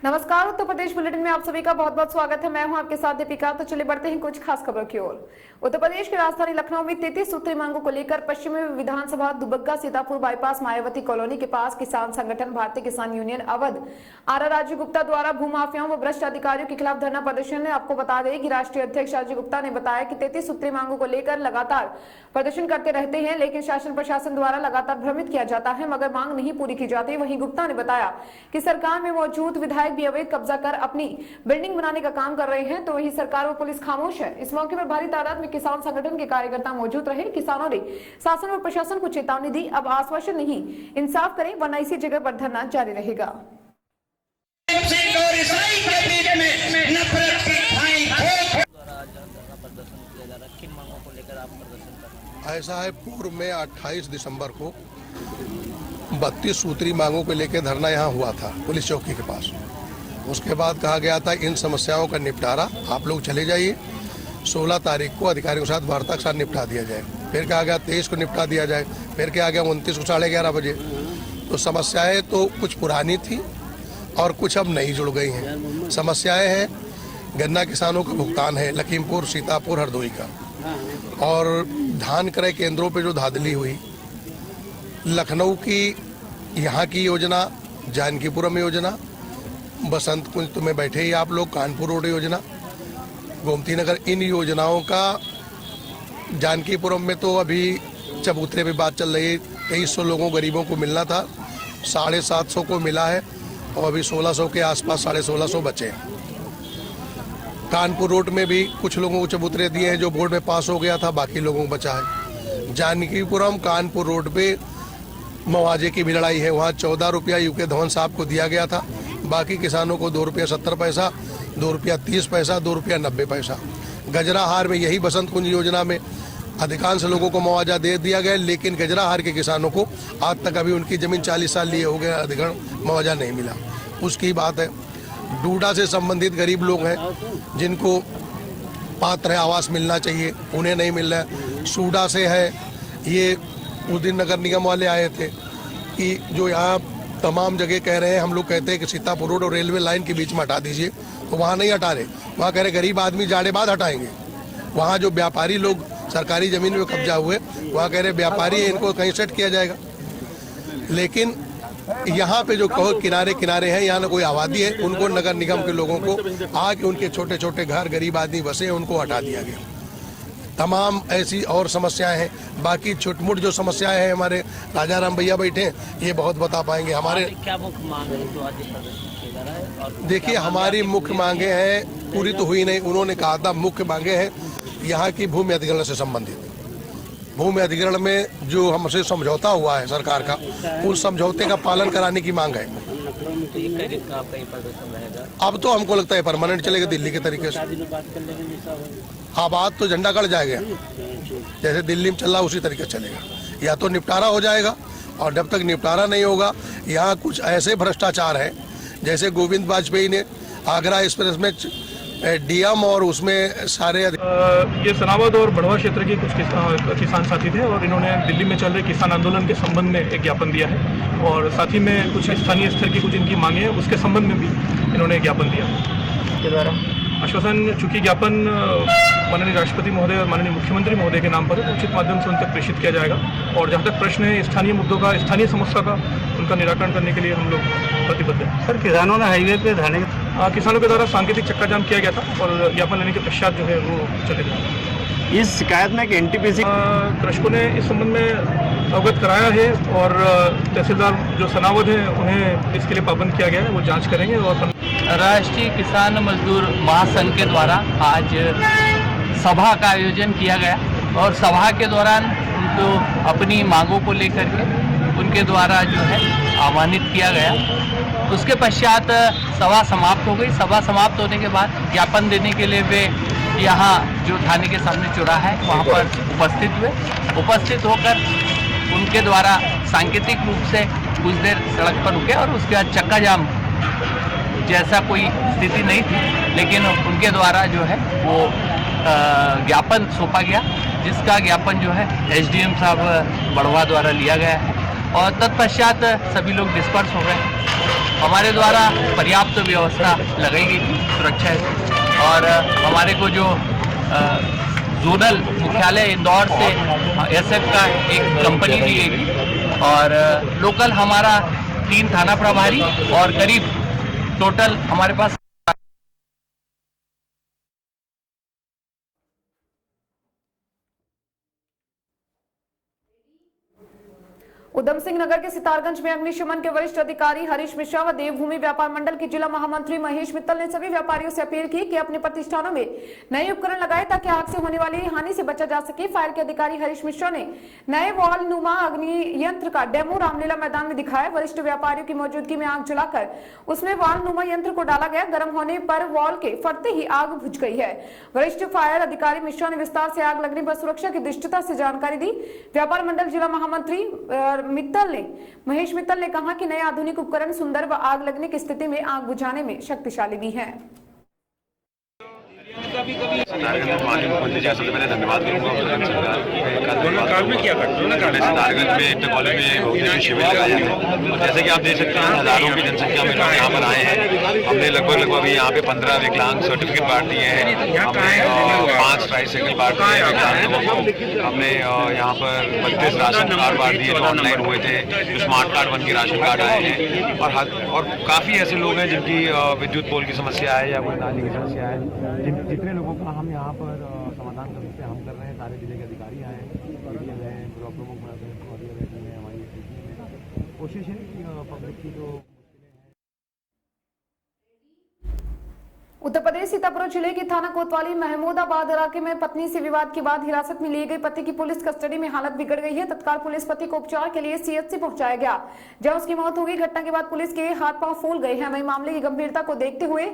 नमस्कार, उत्तर प्रदेश बुलेटिन में आप सभी का बहुत बहुत स्वागत है। मैं हूं आपके साथ दीपिका। तो चलिए बढ़ते हैं कुछ खास खबरों की ओर। उत्तर प्रदेश की राजधानी लखनऊ में 33 सूत्री मांगों को लेकर पश्चिमी विधानसभा दुबग्गा सीतापुर बाईपास मायावती कॉलोनी के पास किसान संगठन भारतीय किसान यूनियन अवध आर राजीव गुप्ता द्वारा भूमाफियाओं व भ्रष्ट अधिकारियों के खिलाफ धरना प्रदर्शन है। आपको बता दें कि राष्ट्रीय अध्यक्ष राजीव गुप्ता ने बताया कि 33 सूत्री मांगों को लेकर लगातार प्रदर्शन करते रहते हैं, लेकिन शासन प्रशासन द्वारा लगातार भ्रमित किया जाता है मगर मांग नहीं पूरी की जाती। वहीं गुप्ता ने बताया कि सरकार में मौजूद विधायक भी अवैध कब्जा कर अपनी बिल्डिंग बनाने का काम कर रहे हैं, तो वही सरकार और पुलिस खामोश है। इस मौके पर भारी तादाद में किसान संगठन के कार्यकर्ता मौजूद रहे। किसानों ने शासन और प्रशासन को चेतावनी दी, अब आश्वासन नहीं, इंसाफ करें वरना इसी जगह पर धरना जारी रहेगा। ऐसा है, पूर्व में 28 दिसंबर को 32 सूत्री मांगों को लेकर धरना यहाँ हुआ था पुलिस चौकी के पास। उसके बाद कहा गया था इन समस्याओं का निपटारा आप लोग चले जाइए, 16 तारीख को अधिकारियों के साथ वार्ता के साथ निपटा दिया जाए। फिर कहा गया 23 को निपटा दिया जाए, फिर कहा गया 29 को 11:30 बजे। तो समस्याएं तो कुछ पुरानी थी और कुछ अब नई जुड़ गई हैं। समस्याएं हैं, गन्ना किसानों का भुगतान है लखीमपुर, सीतापुर, हरदोई का, और धान क्रय केंद्रों पे जो धांधली हुई, लखनऊ की यहाँ की योजना, जानकीपुरम योजना, बसंत कुंज में बैठे ही आप लोग, कानपुर रोड योजना, गोमती नगर, इन योजनाओं का जानकीपुरम में तो अभी चबूतरे पे बात चल रही है। 2300 लोगों गरीबों को मिलना था, 750 को मिला है और अभी 1600 के आसपास 1650 बचे हैं। कानपुर रोड में भी कुछ लोगों को चबूतरे दिए हैं जो बोर्ड में पास हो गया था, बाकी लोगों को बचा है। जानकीपुरम कानपुर रोड पे मुआवजे की भी लड़ाई है। वहाँ 14 रुपया यूके धवन साहब को दिया गया था, बाकी किसानों को 2 रुपया 70 पैसा, 2 रुपया 30 पैसा, 2 रुपया 90 पैसा। गजराहार में यही बसंत कुंज योजना में अधिकांश लोगों को मुआवजा दे दिया गया, लेकिन गजराहार के किसानों को आज तक अभी उनकी जमीन 40 साल लिए हो गए, अधिकरण मुआवजा नहीं मिला। उसकी बात है। डूडा से संबंधित गरीब लोग हैं जिनको पात्र है, आवास मिलना चाहिए, उन्हें नहीं मिल रहा है। सूडा से है, ये उस दिन नगर निगम वाले आए थे कि जो यहाँ तमाम जगह कह रहे हैं, हम लोग कहते हैं कि सीतापुर रोड और रेलवे लाइन के बीच में हटा दीजिए, तो वहाँ नहीं हटा रहे। वहाँ कह रहे गरीब आदमी जाड़े बाद हटाएंगे। वहाँ जो व्यापारी लोग सरकारी जमीन में कब्जा हुए, वहाँ कह रहे व्यापारी है, इनको कहीं सेट किया जाएगा। लेकिन यहाँ पे जो कहो किनारे किनारे हैं, यहाँ ना कोई आबादी है, उनको नगर निगम के लोगों को आके उनके छोटे छोटे घर गरीब आदमी बसे हैं, उनको हटा दिया गया। तमाम ऐसी और समस्याएं हैं। बाकी छोटमोट जो समस्याएं हैं, हमारे राजा राम भैया बैठे हैं, ये बहुत बता पाएंगे। हमारे क्या मुख्य मांग है जो आज प्रदर्शन किया जा रहा है? देखिए, हमारी मुख्य मांगे हैं, पूरी तो हुई नहीं। उन्होंने कहा था मुख्य मांगे हैं यहाँ की भूमि अधिग्रहण से संबंधित। भूमि अधिग्रहण में जो हमसे समझौता हुआ है सरकार का, उस समझौते का पालन कराने की मांग है। अब तो हमको लगता है परमानेंट चलेगा दिल्ली के तरीके से। हाँ, बात तो झंडा गड़ जाएगा, जैसे दिल्ली में चल रहा उसी तरीके से चलेगा। या तो निपटारा हो जाएगा, और जब तक निपटारा नहीं होगा, यहाँ कुछ ऐसे भ्रष्टाचार हैं जैसे गोविंद वाजपेयी ने आगरा एक्सप्रेस में डीएम और उसमें सारे ये सनावद और बढ़वा क्षेत्र के कुछ किसान साथी थे और इन्होंने दिल्ली में चल रहे किसान आंदोलन के संबंध में एक ज्ञापन दिया है, और साथ ही में कुछ स्थानीय स्तर की कुछ इनकी मांगे हैं, उसके संबंध में भी इन्होंने ज्ञापन दिया के द्वारा आश्वासन। चूंकि ज्ञापन माननीय राष्ट्रपति महोदय और माननीय मुख्यमंत्री महोदय के नाम पर उचित माध्यम से उन तक प्रेषित किया जाएगा, और जहाँ तक प्रश्न है स्थानीय मुद्दों का, स्थानीय समस्या का, उनका निराकरण करने के लिए हम लोग प्रतिबद्ध हैं। सर, किसानों ने हाईवे पे धरने, किसानों के द्वारा सांकेतिक चक्का जाम किया गया था और ज्ञापन लेने के पश्चात जो है वो चले गए। इस शिकायत में एनटीपीसी कृषकों ने इस संबंध में अवगत कराया है, और तहसीलदार जो सनावद है उन्हें इसके लिए पाबंद किया गया है, वो जांच करेंगे। और राष्ट्रीय किसान मजदूर महासंघ के द्वारा आज सभा का आयोजन किया गया, और सभा के दौरान उनको अपनी मांगों को लेकर के उनके द्वारा जो है आह्वानित किया गया। उसके पश्चात सभा समाप्त हो गई। सभा समाप्त होने के बाद ज्ञापन देने के लिए वे यहाँ जो थाने के सामने चौराहा है वहाँ पर उपस्थित हुए। उपस्थित होकर उनके द्वारा सांकेतिक रूप से कुछ देर सड़क पर रुके, और उसके बाद चक्का जाम जैसा कोई स्थिति नहीं थी, लेकिन उनके द्वारा जो है वो ज्ञापन सौंपा गया, जिसका ज्ञापन जो है एसडीएम साहब बढ़वा द्वारा लिया गया है। और तत्पश्चात सभी लोग डिस्पर्स हो गए। हमारे द्वारा पर्याप्त व्यवस्था लगाई गई थी सुरक्षा है और हमारे को जो जोनल मुख्यालय इंदौर से एसएफ का एक कंपनी दी गई थी और लोकल हमारा 3 थाना प्रभारी और करीब टोटल हमारे पास उधम सिंह नगर के सितारगंज में अग्निशमन के वरिष्ठ अधिकारी हरीश मिश्रा व देवभूमि व्यापार मंडल के जिला महामंत्री महेश मित्तल ने सभी व्यापारियों से अपील की कि अपने प्रतिष्ठानों में नए उपकरण लगाएं ताकि आग से होने वाली हानि से बचा जा सके। फायर के अधिकारी हरीश मिश्रा ने नए वॉल नुमा अग्नि यंत्र का डेमो रामलीला मैदान में दिखाया। वरिष्ठ व्यापारियों की मौजूदगी में आग जलाकर उसमें वॉल नुमा यंत्र को डाला गया। गर्म होने पर वॉल के फटते ही आग बुझ गई है। वरिष्ठ फायर अधिकारी मिश्रा ने विस्तार से आग लगने पर सुरक्षा की दृष्टता से जानकारी दी। व्यापार मंडल जिला महामंत्री महेश मित्तल ने कहा कि नए आधुनिक उपकरण सुंदर व आग लगने की स्थिति में आग बुझाने में शक्तिशाली भी हैं। माननीय मुख्यमंत्री जी सबसे पहले धन्यवाद करूंगा सितारगंज में इंटर कॉलेज में वोकेशनल शिविर लगाया है और जैसे कि आप देख सकते हैं हजारों की जनसंख्या में लोग यहाँ पर आए हैं। हमने लगभग अभी यहाँ पे 15 विकलांग सर्टिफिकेट बांट दिए हैं। हमने 5 ट्राईसाइकिल बांट दिए हैं विकलांग लोगों को। हमने यहाँ पर 32 राशन कार्ड बांट दिए जो ऑनलाइन हुए थे, जो स्मार्ट कार्ड बन के राशन कार्ड आए हैं और काफ़ी ऐसे लोग हैं जिनकी विद्युत पोल की समस्या है या कोई नाली की समस्या है। जितने लोगों का हम यहाँ पर समाधान कर सकते हैं हम कर रहे हैं। सारे जिले के अधिकारी आए हैं, ब्लॉक प्रमुख हमारी कोशिश है कि पब्लिक की जो उत्तर प्रदेश सीतापुर जिले के थाना कोतवाली महमूदाबाद इलाके में पत्नी से विवाद के बाद हिरासत में लिए गए पति की पुलिस कस्टडी में हालत बिगड़ गई है। तत्काल पुलिस पति को उपचार के लिए सीएचसी पहुंचाया गया, जहां उसकी मौत हो गई। घटना के बाद पुलिस के हाथ पांव फूल गए हैं। वहीं मामले की गंभीरता को देखते हुए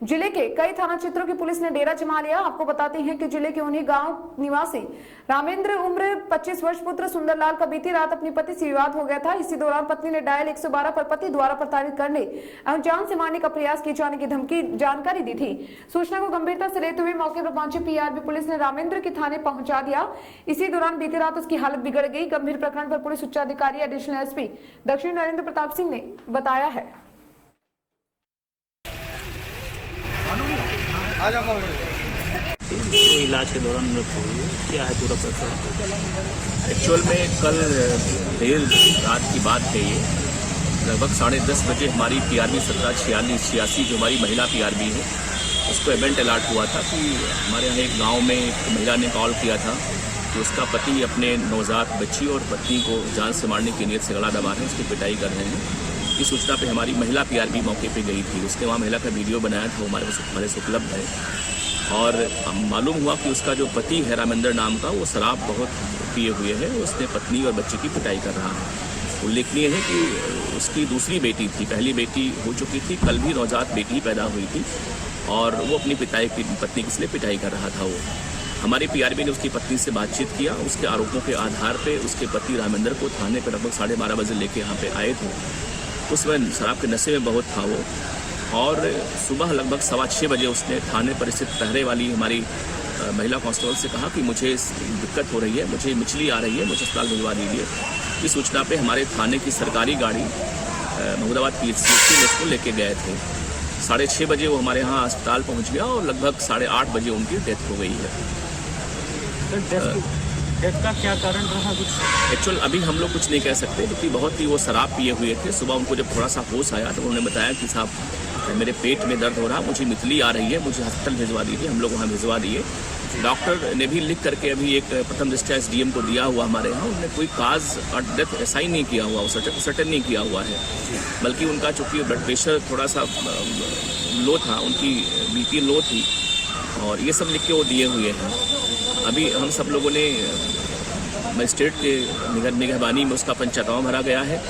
जिले के कई थाना क्षेत्रों की पुलिस ने डेरा जमा लिया। आपको बताते हैं कि जिले के उन्हीं गाँव निवासी रामेंद्र उम्र 25 वर्ष पुत्र सुंदरलाल का बीती रात अपनी पति से विवाद हो गया था। इसी दौरान पत्नी ने डायल 112 पर पति द्वारा प्रताड़ित करने एवं जान से मारने का प्रयास किए जाने की धमकी जानकारी दी थी। सूचना को गंभीरता से लेते हुए मौके पर पहुंची पीआरबी पुलिस ने रामेंद्र के थाने पहुंचा दिया। इसी दौरान बीती रात उसकी हालत बिगड़ गई। गंभीर प्रकरण पर पुलिस उच्चाधिकारी एडिशनल एसपी दक्षिण नरेंद्र प्रताप सिंह ने बताया है। तो इलाज के दौरान मृत्यु हुई है। क्या है पूरा प्रकरण? एक्चुअल में कल देर रात की बात है ये। लगभग 10:30 बजे हमारी पीआरबी 1746 जो हमारी महिला पीआरबी है उसको इवेंट अलर्ट हुआ था कि हमारे यहाँ एक गांव में एक महिला ने कॉल किया था कि उसका पति अपने नवजात बच्ची और पत्नी को जान से मारने की नीयत से गला दबा रहे हैं, उसकी पिटाई कर रहे हैं। इस सूचना पे हमारी महिला पीआरबी मौके पे गई थी। उसने वहाँ महिला का वीडियो बनाया था, वो हमारे से उपलब्ध है और मालूम हुआ कि उसका जो पति है रामेंद्र नाम का, वो शराब बहुत पिए हुए है। उसने पत्नी और बच्चे की पिटाई कर रहा है। उल्लेखनीय है कि उसकी दूसरी बेटी थी, पहली बेटी हो चुकी थी, कल भी नवजात बेटी पैदा हुई थी और वो अपनी पत्नी की इसलिए पिटाई कर रहा था। वो हमारी पीआरबी ने उसकी पत्नी से बातचीत किया। उसके आरोपों के आधार पे उसके पति रामेंद्र को थाने पर लगभग 12:30 बजे लेके यहाँ पे आए थे। उस समय शराब के नशे में बहुत था वो और सुबह लगभग 6:15 बजे उसने थाने पर स्थित पहरे वाली हमारी महिला कांस्टेबल से कहा कि मुझे दिक्कत हो रही है, मुझे मिचली आ रही है, मुझे अस्पताल भिजवा दीजिए। इस सूचना पे हमारे थाने की सरकारी गाड़ी महमूदाबाद पीएचसी में उसको लेके गए थे। 6:30 बजे वो हमारे यहाँ अस्पताल पहुँच गया और लगभग 8:30 बजे उनकी डेथ हो गई है। डेथ का क्या कारण रहा कुछ? एक्चुअल अभी हम लोग कुछ नहीं कह सकते क्योंकि बहुत ही वो शराब पिए हुए थे। सुबह उनको जब थोड़ा सा होश आया तो उन्होंने बताया कि साहब मेरे पेट में दर्द हो रहा, मुझे मितली आ रही है, मुझे अस्पताल भिजवा दीजिए। हम लोग वहाँ भिजवा दिए। डॉक्टर ने भी लिख करके अभी एक प्रथम दृष्टया SDM को दिया हुआ हमारे यहाँ। उन्होंने कोई काज और डेथ असाइन नहीं किया हुआ, सर्टेन नहीं किया हुआ है, बल्कि उनका चूँकि ब्लड प्रेशर थोड़ा सा लो था, उनकी BP लो थी और ये सब लिख के वो दिए हुए हैं। अभी हम सब लोगों ने मजिस्ट्रेट के निगहबानी में उसका पंचनामा भरा गया है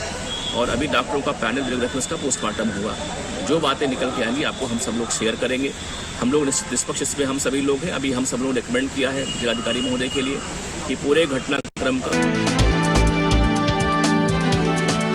और अभी डॉक्टरों का पैनल रख उसका पोस्टमार्टम हुआ। जो बातें निकल के आएंगी आपको हम सब लोग शेयर करेंगे। हम लोग निष्पक्ष इसमें हम सभी लोग हैं। अभी हम सब लोग रिकमेंड किया है जिलाधिकारी महोदय के लिए कि पूरे घटनाक्रम का